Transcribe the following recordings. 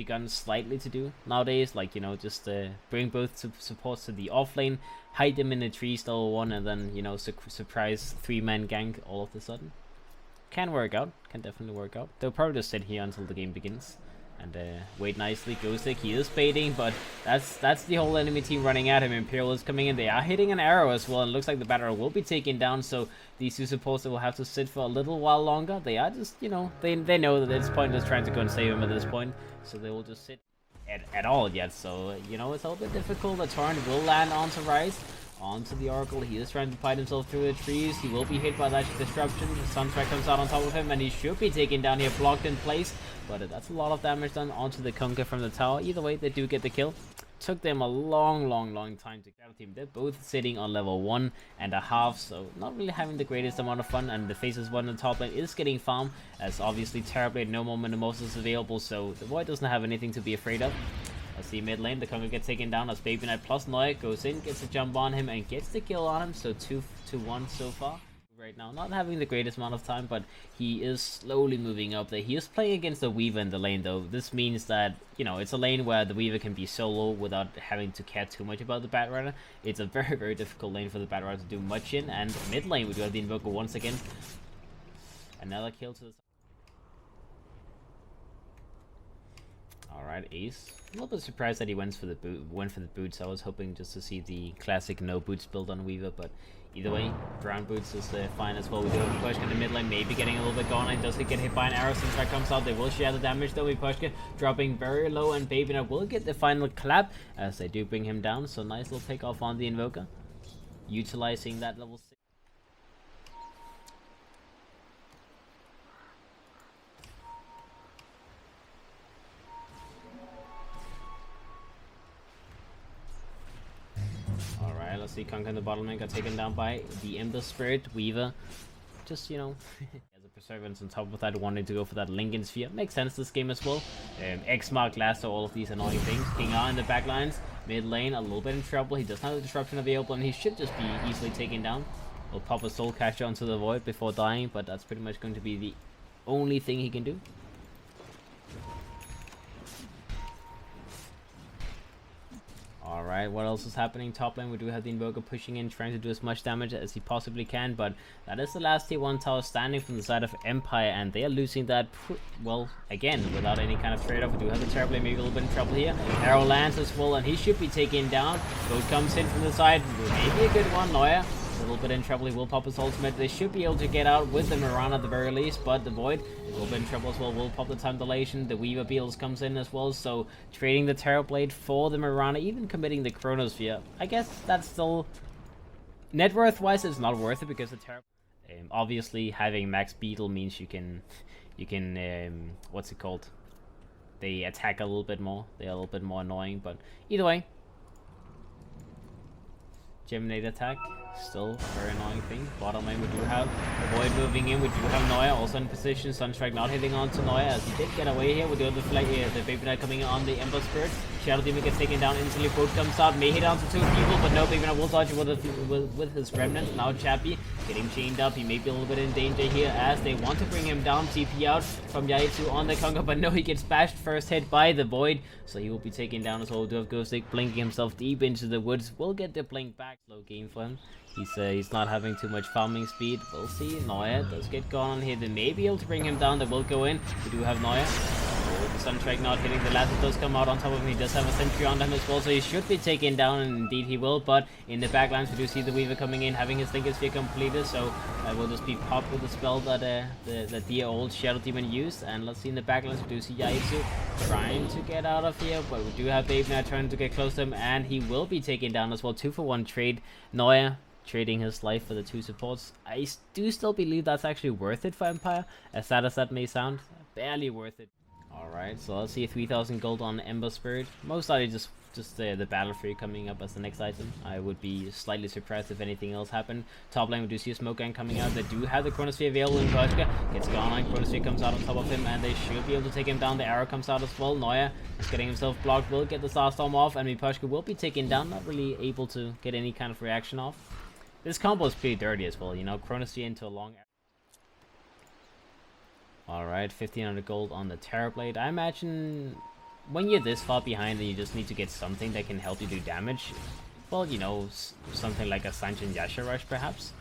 begun slightly to do nowadays, like, you know, just bring both supports to the off lane, hide them in a tree level 1, and then, you know, surprise 3-man gank all of a sudden. Can work out, can definitely work out. They'll probably just sit here until the game begins and wait nicely. Ghostic, he is baiting, but that's the whole enemy team running at him. Imperial is coming in, they are hitting an arrow as well, and it looks like the battery will be taken down, so these two supports will have to sit for a little while longer. They are just, you know, they know that it's pointless trying to go and save him at this point, so they will just sit at all yet. So, you know, it's a little bit difficult. The torrent will land onto Rise, onto the Oracle. He is trying to fight himself through the trees. He will be hit by that disruption. The Sunstrike comes out on top of him, and he should be taken down here, blocked in place. But that's a lot of damage done onto the Kunkka from the tower. Either way, they do get the kill. Took them a long time to get the team. They're both sitting on level 1.5, so not really having the greatest amount of fun. And the Faceless one in the top lane is getting farm, as obviously Terrorblade, no more Metamosis available, so the Void doesn't have anything to be afraid of. Let's see mid lane, the Kunkka gets taken down as Babyknight plus Noya goes in, gets a jump on him, and gets the kill on him, so 2-1 so far. Right now, not having the greatest amount of time, but he is slowly moving up there. He is playing against the Weaver in the lane, though. This means that, you know, it's a lane where the Weaver can be solo without having to care too much about the Batrider. It's a very difficult lane for the Batrider to do much in, and mid lane we do have the Invoker once again. Another kill to the side. Alright, Ace. A little bit surprised that he went for the boots. I was hoping just to see the classic no boots build on Weaver, but either way, brown boots is fine as well. We do have Miposhka in the mid lane, maybe getting a little bit gone. Does he get hit by an arrow? Sunstrike comes out. They will share the damage though. Miposhka dropping very low, and Babyknight will get the final clap as they do bring him down. So nice little pick off on the Invoker, utilizing that level 6. Alright, let's see. Kunkka in the bottom lane got taken down by the Ember Spirit. Weaver, just, you know, as a Perseverance on top of that, wanting to go for that Lincoln Sphere. Makes sense this game as well. X-Mark, Lasso, all of these annoying things. King R in the back lines. Mid lane, a little bit in trouble. He does not have a disruption available, and he should just be easily taken down. He'll pop a Soul Catcher onto the Void before dying, but that's pretty much going to be the only thing he can do. Alright, what else is happening? Top lane, we do have the Invoker pushing in, trying to do as much damage as he possibly can, but that is the last tier 1 tower standing from the side of Empire, and they are losing that, well, again, without any kind of trade-off. We do have the Terrorblade maybe a little bit in trouble here. Arrow lands as well, and he should be taken down. Goat comes in from the side, maybe a good one. Noya, a little bit in trouble. He will pop his ultimate. They should be able to get out with the Mirana at the very least, but the Void a little bit in trouble as well. Will pop the time dilation. The Weaver Beals comes in as well, so trading the Terrorblade for the Mirana, even committing the Chronosphere. I guess that's still net worth wise, it's not worth it, because the Terrorblade, obviously having max Beetle means you can what's it called? They attack a little bit more. They are a little bit more annoying, but either way, Geminate attack, still a very annoying thing. Bottom lane we do have the Void moving in. We do have Noya also in position. Sunstrike not hitting onto Noya as he did get away here. We do have the flag here. The Babyknight coming in on the Ember Spirit. Shadow Demon gets taken down instantly. Boat comes out, may hit onto 2 people, but no, Babyknight will dodge with his remnant. Now Chappie getting chained up. He may be a little bit in danger here as they want to bring him down. TP out from Yaitsu on the Kunkka, but no, he gets bashed first hit by the Void, so he will be taken down as well. We do have Ghostic blinking himself deep into the woods. We'll get the blink back. Slow game for him. He's not having too much farming speed. We'll see. Noya does get gone on here. They may be able to bring him down. They will go in. We do have Noya. Oh, the Sunstrike not hitting. The Lasso does come out on top of him. He does have a sentry on him as well, so he should be taken down, and indeed he will. But in the backlines, we do see the Weaver coming in, having his Lincoln Sphere completed, so will just be popped with the spell that the dear old Shadow Demon used. And let's see in the backlines, we do see Yaitsu trying to get out of here, but we do have Babyknight trying to get close to him, and he will be taken down as well. 2-for-1 trade. Noya trading his life for the 2 supports. I do still believe that's actually worth it for Empire, as sad as that may sound. Barely worth it. Alright, so let's see 3,000 gold on Ember Spirit. Most likely just the Battle Fury coming up as the next item. I would be slightly surprised if anything else happened. Top lane, we do see a Smoke Gang coming out. They do have the Chronosphere available in Miposhka. Gets gone on, Chronosphere comes out on top of him, and they should be able to take him down. The arrow comes out as well. Noya is getting himself blocked, will get the Starstorm off, and Miposhka will be taken down. Not really able to get any kind of reaction off. This combo is pretty dirty as well, you know, Chronosphere into a long arrow. Alright, 1,500 gold on the Terrorblade. I imagine when you're this far behind and you just need to get something that can help you do damage, well, you know, something like a Sanjin Yasha Rush perhaps.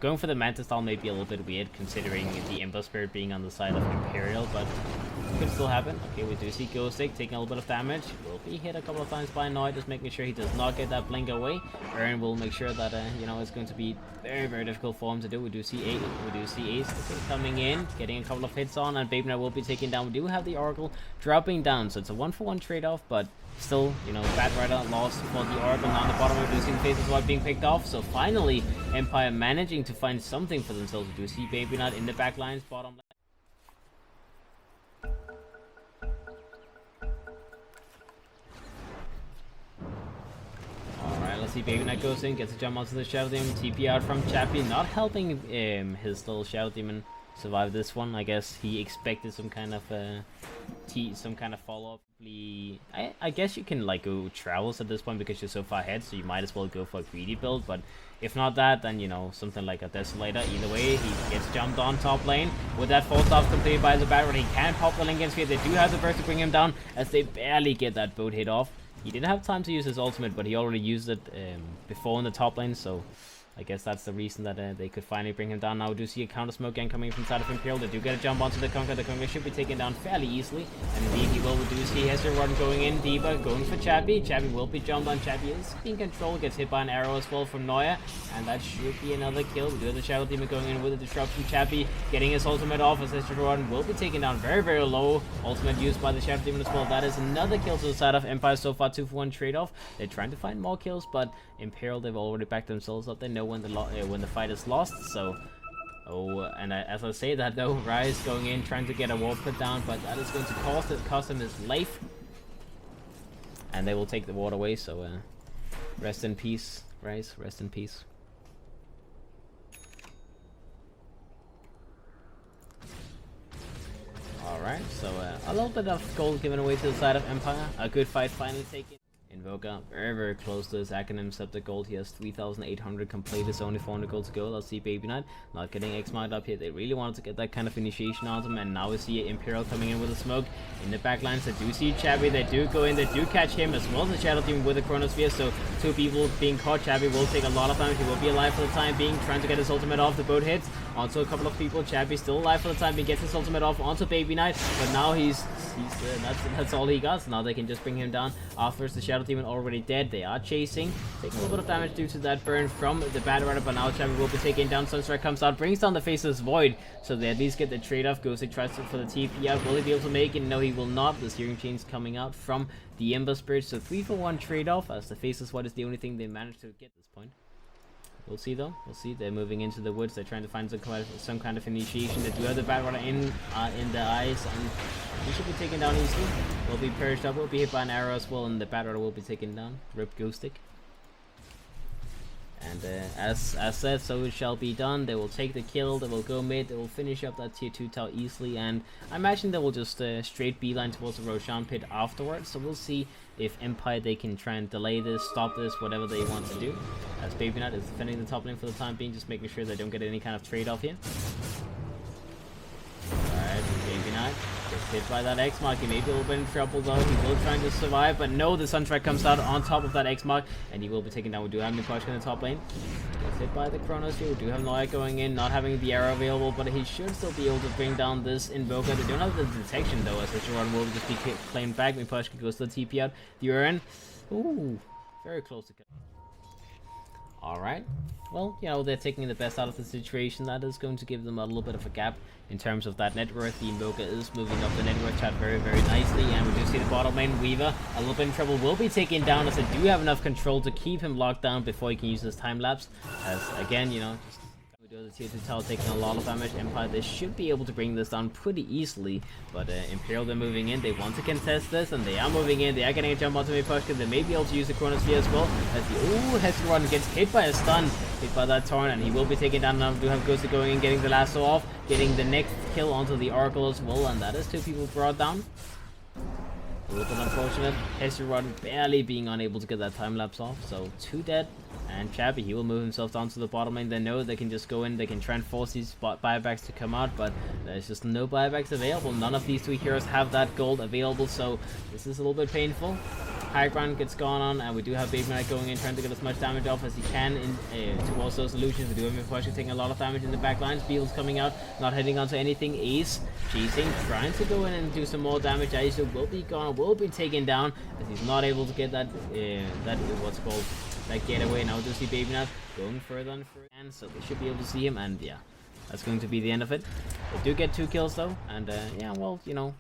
Going for the Manta style may be a little bit weird considering the Ember Spirit being on the side of Imperial, but it could still happen. Okay, we do see Ghostic taking a little bit of damage. Will be hit a couple of times by Noy, just making sure he does not get that blink away. Aaron will make sure that, you know, it's going to be very, very difficult for him to do. We do see Ace coming in, getting a couple of hits on, and Babyknight will be taken down. We do have the Oracle dropping down, so it's a 1-for-1 trade-off, but still, you know, Bad Rider lost for the Oracle. Now on the bottom, reducing faces while being picked off. So finally, Empire managing to find something for themselves. We do see Babyknight in the back lines, bottom lane. Alright, let's see. Babyknight goes in, gets a jump onto the Shadow Demon. TP out from Chappie, not helping his little Shadow Demon survive this one. I guess he expected some kind of follow-up. I guess you can like go travels at this point because you're so far ahead, so you might as well go for a greedy build. But if not that, then you know, something like a Desolator. Either way, he gets jumped on top lane with that false off completed by the Baron. He can pop the Lincoln Sphere. They do have the burst to bring him down as they barely get that boat hit off. He didn't have time to use his ultimate, but he already used it before in the top lane, so I guess that's the reason that they could finally bring him down. Now we do see a counter smoke gang coming from side of Imperial. They do get a jump onto the Conqueror. The Conqueror should be taken down fairly easily. And indeed he will. We do see hestejoe-rotten going in. D.Va going for Chappie. Chappie will be jumped on. Chappie is in control. Gets hit by an arrow as well from Noya. And that should be another kill. We do have the Shadow Demon going in with a disruption. Chappie getting his ultimate off as hestejoe-rotten will be taken down very, very low. Ultimate used by the Shadow Demon as well. That is another kill to the side of Empire so far. 2-for-1 trade-off. They're trying to find more kills, but Imperial, they've already backed themselves up. They know when the fight is lost. So, as I say that though, Rise going in trying to get a ward put down, but that is going to cost him his life, and they will take the ward away. So, rest in peace, Rise. Rest in peace. All right, so a little bit of gold given away to the side of Empire. A good fight finally taken. Invoker very, very close to his Acronym Scepter gold. He has 3,800 complete. It's only 400 gold to go. Let's see Babyknight not getting X-marked up here. They really wanted to get that kind of initiation on him, and now we see Imperial coming in with a smoke in the backlines. They do see Chappie. They do go in. They do catch him as well as the Shadow Team with the Chronosphere. So two people being caught. Chappie will take a lot of time. He will be alive for the time being, trying to get his ultimate off. The boat hits onto a couple of people. Chappie still alive for the time being, gets his ultimate off onto Babyknight, but now that's all he got. So now they can just bring him down. Afterwards, the Shadow Demon already dead. They are chasing, taking a little bit of damage due to that burn from the Bad Rider, but now Chappie will be taken down. Sunstrike comes out, brings down the Faceless Void, so they at least get the trade-off. Ghostic tries for the TP out. Will he be able to make it? No, he will not. The steering chain's coming out from the Ember Spirit, so 3-for-1 trade-off, as the Faceless Void is the only thing they managed to get at this point. We'll see though. We'll see. They're moving into the woods. They're trying to find some kind of initiation. They do have the Bad Rider in the eyes, and he should be taken down easily. Will be perished up. Will be hit by an arrow as well, and the Bad Rider will be taken down. Rip Ghostic. And as said, so it shall be done. They will take the kill. They will go mid. They will finish up that tier 2 tower easily, and I imagine they will just straight beeline towards the Roshan pit afterwards. So we'll see if Empire, they can try and delay this, stop this, whatever they want to do. As Babyknight is defending the top lane for the time being, just making sure they don't get any kind of trade-off here. Alright, Babyknight gets hit by that X-Mark. He may be a little bit in trouble though. He will try to survive, but no, the Sunstrike comes out on top of that X-Mark, and he will be taken down. We do have Miposhka in the top lane. Gets hit by the Chronos here. We do have Noya going in, not having the arrow available, but he should still be able to bring down this Invoker. They don't have the detection though, as hestejoe-rotten will just be claimed back. Miposhka goes to the TP out. The Urn. Ooh, very close to kill. Alright, well, you know, they're taking the best out of the situation. That is going to give them a little bit of a gap in terms of that net worth. The Invoker is moving up the net worth chart very, very nicely, and we do see the bottom lane Weaver a little bit in trouble, will be taken down, as they do have enough control to keep him locked down before he can use his time lapse. As again, you know, just we do the tier 2 tower taking a lot of damage. Empire, they should be able to bring this down pretty easily, but Imperial, they're moving in. They want to contest this, and they are moving in. They are getting a jump onto Miposhka. They may be able to use the Chronosphere as well, as the hestejoe-rotten gets hit by a stun, hit by that Torn, and he will be taken down. Now we do have Ghostic going in, getting the lasso off, getting the next kill onto the Oracle as well, and that is 2 people brought down. A little bit unfortunate. Hestejoe-rotten barely being unable to get that time lapse off. So 2 dead. And Chappie, he will move himself down to the bottom lane. They know they can just go in, they can try and force these buybacks to come out, but there's just no buybacks available. None of these 2 heroes have that gold available, so this is a little bit painful. High ground gets gone on, and we do have Babyknight going in, trying to get as much damage off as he can towards those solutions. We do have Miposhka taking a lot of damage in the back lines. Beetle's coming out, not heading onto anything. Ace chasing, trying to go in and do some more damage. Ace will be gone, will be taken down, as he's not able to get that, what's called, that getaway. Now we do see Babyknight going further and further, and so they should be able to see him, and yeah, that's going to be the end of it. They do get 2 kills though, and yeah, well, you know,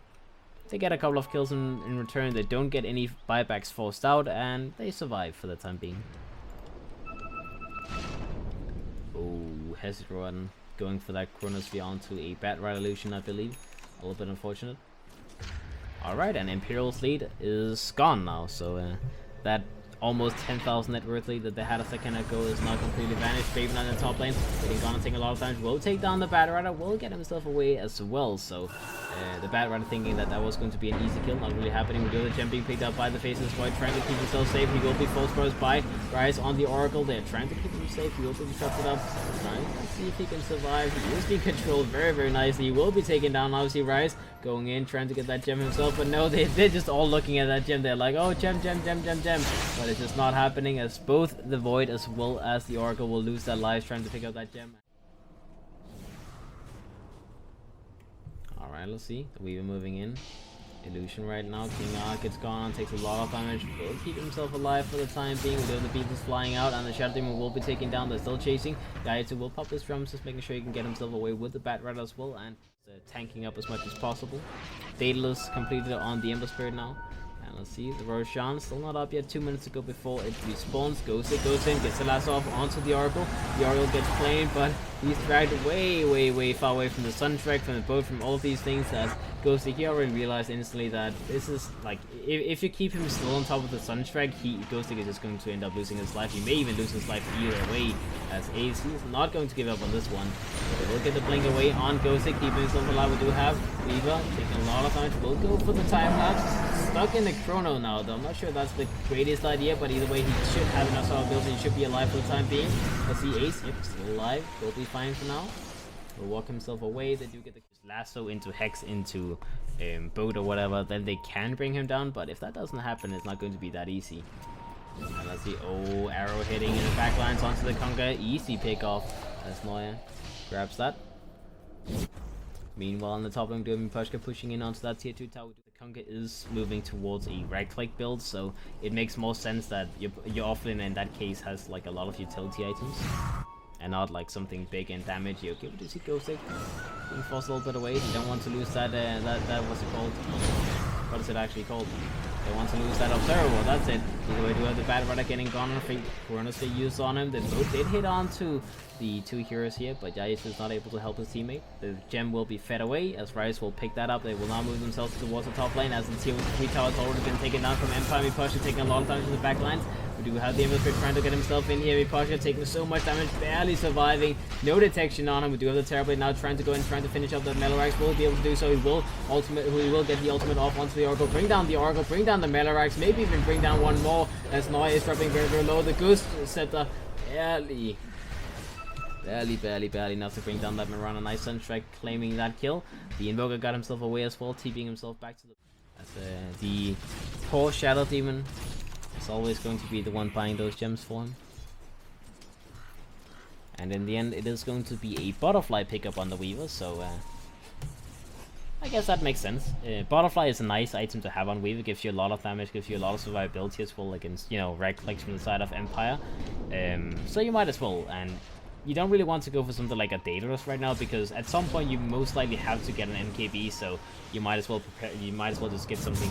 they get a couple of kills in return. They don't get any buybacks forced out, and they survive for the time being. Oh, hestejoe-rotten going for that Chronosphere onto a Bat-Rat illusion, I believe. A little bit unfortunate. Alright, and Imperial's lead is gone now, so that almost 10,000 net worth lead that they had a second ago is now completely vanished. Babyknight in the top lane, getting gone and taking a lot of damage, will take down the Bat-Rat, will get himself away as well. So the Bat-Rat thinking that that was going to be an easy kill, not really happening. We do the gem being picked up by the Faceless Void, trying to keep himself safe. He will be forced crossed by Rise on the Oracle. They're trying to keep him safe. He will be disrupted up, trying to see if he can survive. He is being controlled very, very nicely. He will be taken down. Obviously, Rise going in, trying to get that gem himself, but no, they're just all looking at that gem. They're like, oh, gem, gem, gem, gem, gem. But it's just not happening, as both the Void as well as the Oracle will lose their lives trying to pick up that gem. Alright, let's see. The Weaver moving in. Illusion right now. King Arc gets gone on, takes a lot of damage. Will keep himself alive for the time being. We do the Beatles flying out, and the Shadow Demon will be taken down. They're still chasing. Gaiatsu will pop his drums, just making sure he can get himself away with the Bat-Rat as well, and tanking up as much as possible. Daedalus completed on the Ember Spirit now. And let's see, the Roshan still not up yet. 2 minutes to go before it respawns. Goes in, gets the last off onto the Oracle. The Oracle gets claimed, but he's dragged way, way, way far away from the Sunstrike, from the boat, from all of these things. As Ghosty, he already realized instantly that this is like, if you keep him still on top of the Sunstrike, Ghosty is just going to end up losing his life. He may even lose his life either way, as Ace, he's not going to give up on this one. But we'll get the blink away on Ghosty, keeping himself alive. We do have Weaver taking a lot of damage. We'll go for the time lapse. Stuck in the chrono now, though. I'm not sure that's the greatest idea, but either way, he should have enough sort of ability. He should be alive for the time being. Let's see, Ace, yep, still alive. Will be fine for now. Will walk himself away. They do get the lasso into Hex, into boat or whatever. Then they can bring him down, but if that doesn't happen, it's not going to be that easy. And let's see, oh, arrow hitting in the back lines onto the Conga. Easy pick off as Moya grabs that. Meanwhile, on the top lane, Miposhka pushing in onto that tier 2 tower. The Conga is moving towards a right-click build, so it makes more sense that your offlane in that case has like a lot of utility items, and not like something big and damage. Okay, we do see Ghostic being forced a little bit away. You don't want to lose that, what's it called? What is it actually called? They want to lose that Observer. That's it. Either way, do have the Bat-Rat getting gone on a Chronosphere used on him. They both did hit onto the 2 heroes here, but Yais is not able to help his teammate. The gem will be fed away, as Rise will pick that up. They will now move themselves towards the top lane, as the tier 3 tower has already been taken down from Empire.Miposhka, taking a lot of damage in the back lines. We do have the Ember Spirit trying to get himself in here. Miposhka taking so much damage, barely surviving. No detection on him. We do have the Terrorblade now trying to go in, trying to finish up that Melorax. Will be able to do so. He will get the ultimate off onto the Oracle. Bring down the Oracle, bring down the Melorax, maybe even bring down one more, as Noia is dropping very, very low. The Ghost Scepter barely enough to bring down that Mirana. Nice Sunstrike claiming that kill. The Invoker got himself away as well, TPing himself back to the poor Shadow Demon. It's always going to be the one buying those gems for him. And in the end, it is going to be a Butterfly pickup on the Weaver, so I guess that makes sense. Butterfly is a nice item to have on Weaver. Gives you a lot of damage, gives you a lot of survivability as well against, you know, right clicks from the side of Empire. So you might as well. And you don't really want to go for something like a Daedalus right now, because at some point you most likely have to get an MKB, so you might as well prepare. You might as well just get something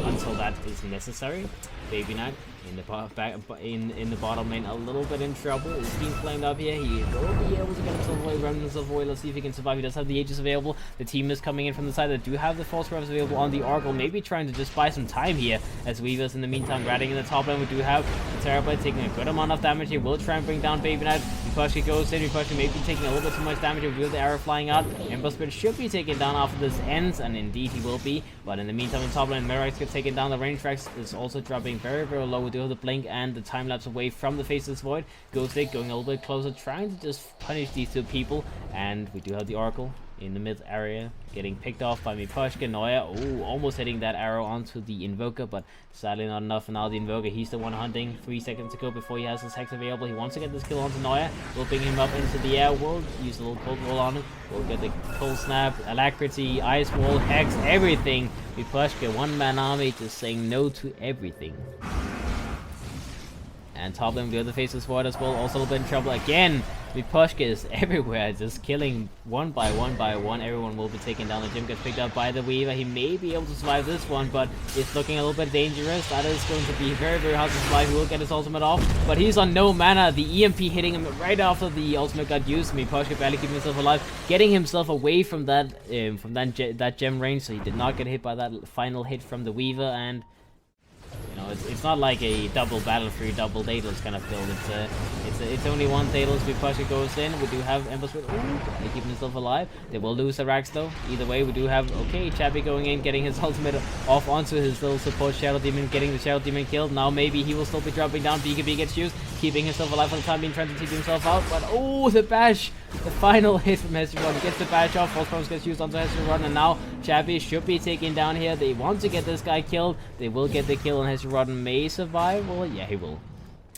until that is necessary. Babyknight in the bottom lane, a little bit in trouble. Is being flamed up here. He will be able to get himself away, run himself away. Let's see if he can survive. He does have the Aegis available. The team is coming in from the side. They do have the false revs available on the Oracle. Maybe trying to just buy some time here as Weaver's in the meantime ratting in the top lane. We do have the Terrorblade taking a good amount of damage here. Will try and bring down Babyknight. Miposhka goes in. Miposhka may be taking a little bit too much damage with the arrow flying out. Ember Spirit should be taken down after this ends, and indeed he will be. But in the meantime, the top lane, Merax gets taken down. The range tracks is also dropping very, very low. We do have the blink and the time lapse away from the Faceless Void. Ghostlight going a little bit closer, trying to just punish these two people. And we do have the Oracle in the mid area, getting picked off by Miposhka. Noya, oh, almost hitting that arrow onto the Invoker, but sadly not enough. And now the Invoker, he's the one hunting. 3 seconds to go before he has his Hex available. He wants to get this kill onto Noya. We'll bring him up into the air. We'll use a little cold roll on him. We'll get the cold snap, alacrity, ice wall, Hex, everything. Miposhka, one-man army, just saying no to everything. And top lane, the other Faceless Void as well, also a little bit in trouble again. Miposhka is everywhere, just killing one by one by one. Everyone will be taken down. The gym gets picked up by the Weaver. He may be able to survive this one, but it's looking a little bit dangerous. That is going to be very, very hard to survive. He will get his ultimate off, but he's on no mana. The EMP hitting him right after the ultimate got used. Miposhka barely keeping himself alive, getting himself away from that gem range, so he did not get hit by that final hit from the Weaver. And you know, it's not like a double Battle-Free, double Daedalus kind of build. It's only one Daedalus. Miposhka goes in. We do have Ember Spirit. Ooh, keeping himself alive. They will lose the Rax though. Either way, we do have Chappie going in, getting his ultimate off onto his little support Shadow Demon, getting the Shadow Demon killed. Now maybe he will still be dropping down. BKB gets used, keeping himself alive for the time being, trying to keep himself out. But oh, the bash! The final hit from hestejoe-rotten gets the bash off. False Promise gets used onto hestejoe-rotten, and now Chappie should be taken down here. They want to get this guy killed. They will get the kill, and hestejoe-rotten may survive. Well, yeah, he will.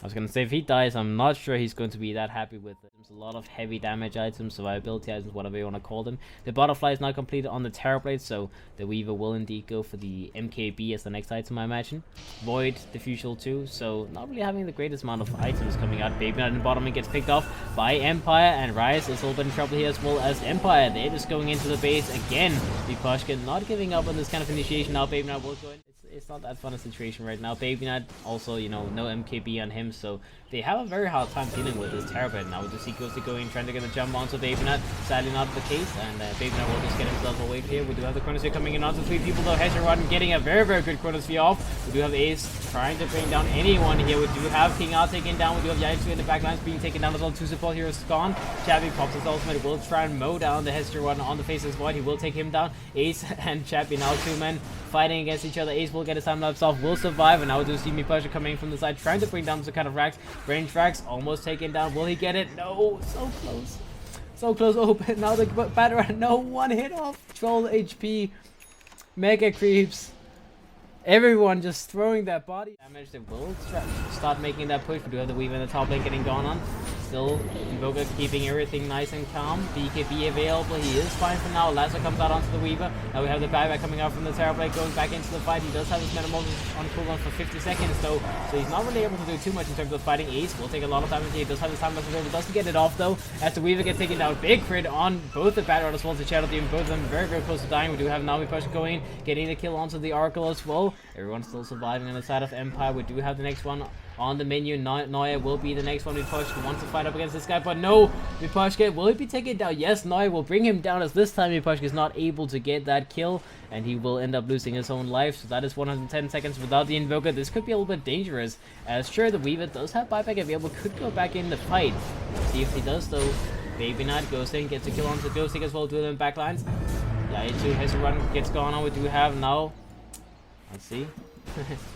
I was gonna say, if he dies, I'm not sure he's going to be that happy with it. There's a lot of heavy damage items, survivability items, whatever you want to call them. The butterfly is now completed on the Terrorblade, so the Weaver will indeed go for the MKB as the next item, I imagine. Void, Diffusal too, so not really having the greatest amount of items coming out. Babyknight in the bottom and gets picked off by Empire, and Rise is a little bit in trouble here as well as Empire. They're just going into the base again. Miposhka not giving up on this kind of initiation. Now Babyknight will go in. It's not that fun a situation right now. Babyknight also, you know, no MKB on him, so they have a very hard time dealing with this Terrorblade. Now we just see Ghosty going, trying to get a jump onto Babyknight. Sadly not the case, and Babyknight will just get himself away here. We do have the Chronosphere coming in onto 3 people though. hestejoe-rotten getting a very, very good Chronosphere off. We do have Ace trying to bring down anyone here. We do have King R taken down. We do have Yaichu in the backlines being taken down as well. 2 support heroes gone. Chappie pops his ultimate. Will try and mow down the hestejoe-rotten on the Faceless Void. He will take him down. Ace and Chappie now 2 men fighting against each other. Ace will get his time lapse off, will survive, and now we do see Miposhka coming from the side, trying to bring down some kind of Rax. Range Rax almost taken down. Will he get it? No, so close. So close. Oh, but now the batter, no, 1 hit off. 12 HP. Mega creeps. Everyone just throwing that body damage. They will start making that push. We do have the Weaver in the top lane getting gone on. Still, Invoker keeping everything nice and calm. BKB available. He is fine for now. Lasso comes out onto the Weaver. Now we have the buyback coming out from the Terrorblade, going back into the fight. He does have his Metamorphosis on cooldown for 50 seconds though, so he's not really able to do too much in terms of fighting. Ace will take a lot of damage here. He does have his time lapse available. Doesn't get it off though, as the Weaver gets taken down. Big crit on both the Batter as well as the Shadow Demon. Both of them very, very close to dying. We do have now Miposhka going in, getting the kill onto the Oracle as well. Everyone's still surviving on the side of Empire. We do have the next one on the menu. Noya will be the next one. Miposhka wants to fight up against this guy, but no. Miposhka, will he be taken down? Yes, Noya will bring him down, as this time Miposhka is not able to get that kill, and he will end up losing his own life. So that is 110 seconds without the Invoker. This could be a little bit dangerous, as sure, the Weaver does have buyback available, could go back in the fight. See if he does though. Babyknight goes in, gets a kill onto Ghosty as well, 2 of them backlines. Yaichu hestejoe-rotten gets gone on. We do have now, let's see.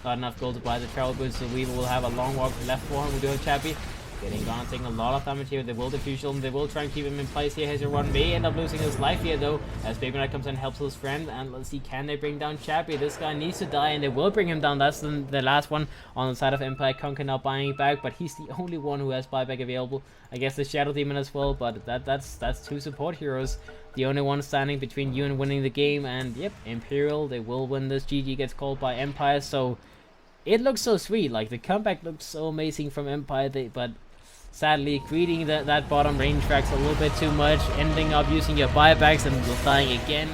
Not enough gold to buy the travel boost, so Weaver will have a long walk left for him. We do have Chappie getting gone, taking a lot of damage here. They will diffuse him. They will try and keep him in place here. hestejoe-rotten may end up losing his life here though, as Babyknight comes in and helps his friend. And let's see, can they bring down Chappie? This guy needs to die, and they will bring him down. That's the last one on the side of Empire. Conker now buying it back, but he's the only one who has buyback available. I guess the Shadow Demon as well, but that's 2 support heroes. The only one standing between you and winning the game. And yep, Imperial, they will win this. GG gets called by Empire, so it looks so sweet. Like, the comeback looks so amazing from Empire, but sadly greeting that bottom range tracks a little bit too much, ending up using your buybacks and dying again.